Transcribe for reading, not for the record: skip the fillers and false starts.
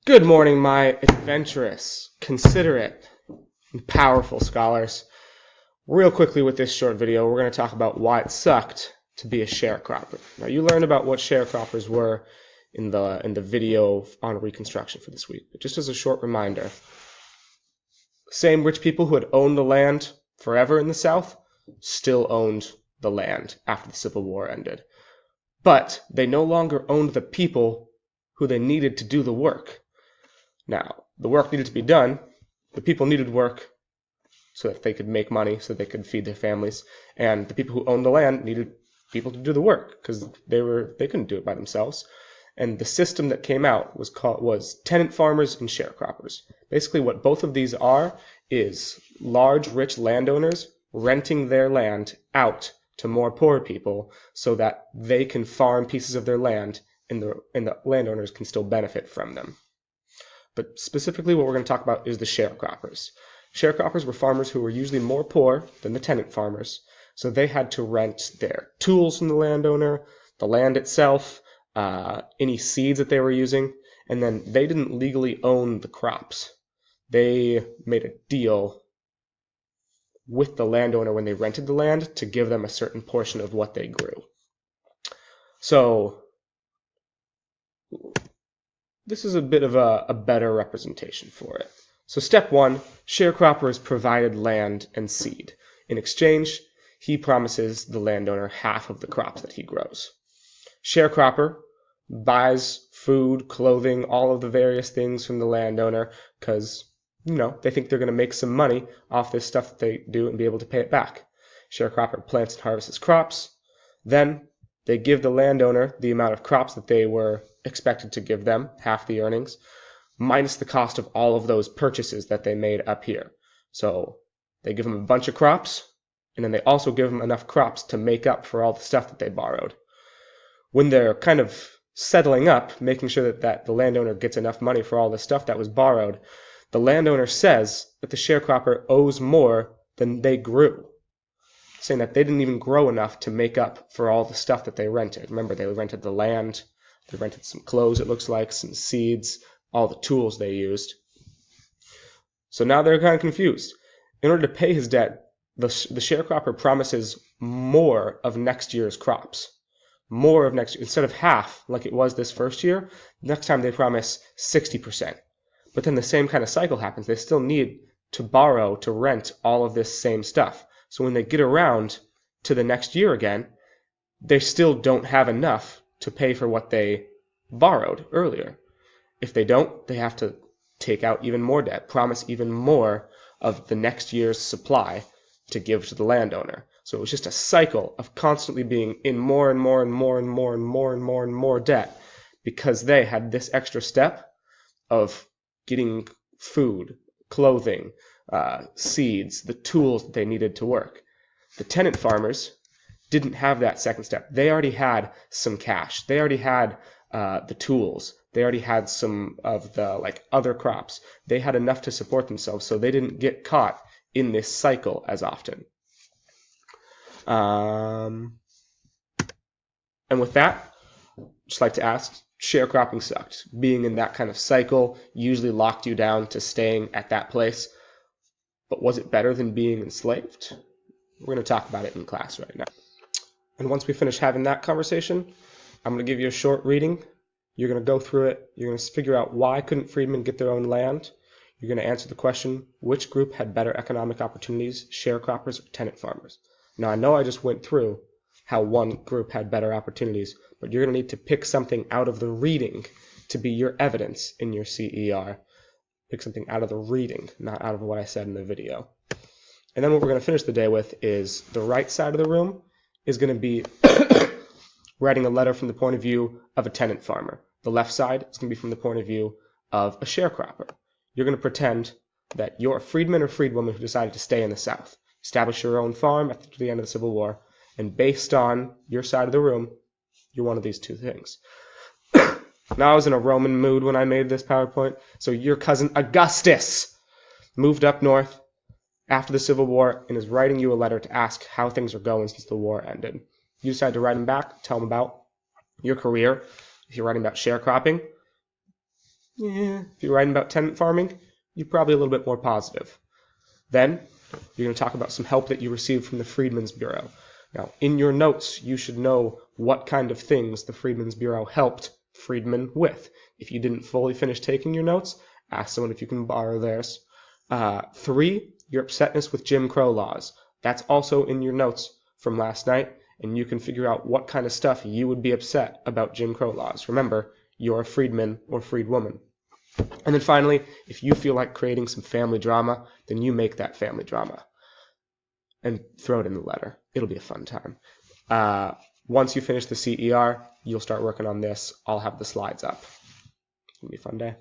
Good morning, my adventurous, considerate, and powerful scholars. Real quickly with this short video, we're going to talk about why it sucked to be a sharecropper. Now, you learned about what sharecroppers were in the video on Reconstruction for this week. But just as a short reminder, same rich people who had owned the land forever in the South still owned the land after the Civil War ended. But they no longer owned the people who they needed to do the work. Now, the work needed to be done. The people needed work so that they could make money, so they could feed their families. And the people who owned the land needed people to do the work because they couldn't do it by themselves. And the system that came out was tenant farmers and sharecroppers. Basically, what both of these are is large, rich landowners renting their land out to more poor people so that they can farm pieces of their land and the landowners can still benefit from them. But specifically what we're going to talk about is the sharecroppers. Sharecroppers were farmers who were usually more poor than the tenant farmers, so they had to rent their tools from the landowner, the land itself, any seeds that they were using, and then they didn't legally own the crops. They made a deal with the landowner when they rented the land to give them a certain portion of what they grew. So this is a bit of a better representation for it. So step one, sharecroppers provided land and seed. In exchange, he promises the landowner half of the crops that he grows. Sharecropper buys food, clothing, all of the various things from the landowner because, they think they're going to make some money off this stuff that they do and be able to pay it back. Sharecropper plants and harvests crops. Then they give the landowner the amount of crops that they were expected to give them, half the earnings, minus the cost of all of those purchases that they made up here. So they give them a bunch of crops, and then they also give them enough crops to make up for all the stuff that they borrowed. When they're kind of settling up, making sure that the landowner gets enough money for all the stuff that was borrowed, the landowner says that the sharecropper owes more than they grew, saying that they didn't even grow enough to make up for all the stuff that they rented. Remember, they rented the land, they rented some clothes, it looks like, some seeds, all the tools they used. So now they're kind of confused. In order to pay his debt, the sharecropper promises more of next year's crops. More of next year. Instead of half, like it was this first year, next time they promise 60%. But then the same kind of cycle happens. They still need to borrow to rent all of this same stuff. So when they get around to the next year again, they still don't have enough to pay for what they borrowed earlier. If they don't, they have to take out even more debt, promise even more of the next year's supply to give to the landowner. So it was just a cycle of constantly being in more and more and more and more and more and more and more debt because they had this extra step of getting food, clothing, seeds, the tools that they needed to work. The tenant farmers didn't have that second step. They already had some cash. They already had the tools. They already had some of the other crops. They had enough to support themselves, so they didn't get caught in this cycle as often. And with that, just like to ask, sharecropping sucked. Being in that kind of cycle usually locked you down to staying at that place. But was it better than being enslaved? We're going to talk about it in class right now. And once we finish having that conversation, I'm going to give you a short reading. You're going to go through it. You're going to figure out why couldn't freedmen get their own land. You're going to answer the question, which group had better economic opportunities, sharecroppers or tenant farmers? Now, I know I just went through how one group had better opportunities, but you're going to need to pick something out of the reading to be your evidence in your CER. Pick something out of the reading, not out of what I said in the video. And then what we're going to finish the day with is the right side of the room is going to be writing a letter from the point of view of a tenant farmer. The left side is going to be from the point of view of a sharecropper. You're going to pretend that you're a freedman or freedwoman who decided to stay in the South, establish your own farm after the end of the Civil War, and based on your side of the room, you're one of these two things. Now, I was in a Roman mood when I made this PowerPoint, so your cousin Augustus moved up north after the Civil War and is writing you a letter to ask how things are going since the war ended. You decide to write him back, tell him about your career. If you're writing about sharecropping, Yeah. If you're writing about tenant farming, you're probably a little bit more positive. Then, you're going to talk about some help that you received from the Freedmen's Bureau. Now, in your notes, you should know what kind of things the Freedmen's Bureau helped freedmen with. If you didn't fully finish taking your notes, ask someone if you can borrow theirs. 3, your upsetness with Jim Crow laws. That's also in your notes from last night, and you can figure out what kind of stuff you would be upset about Jim Crow laws. Remember, you're a freedman or freedwoman. And then finally, if you feel like creating some family drama, then you make that family drama and throw it in the letter. It'll be a fun time. Once you finish the CER, you'll start working on this. I'll have the slides up. It'll be a fun day.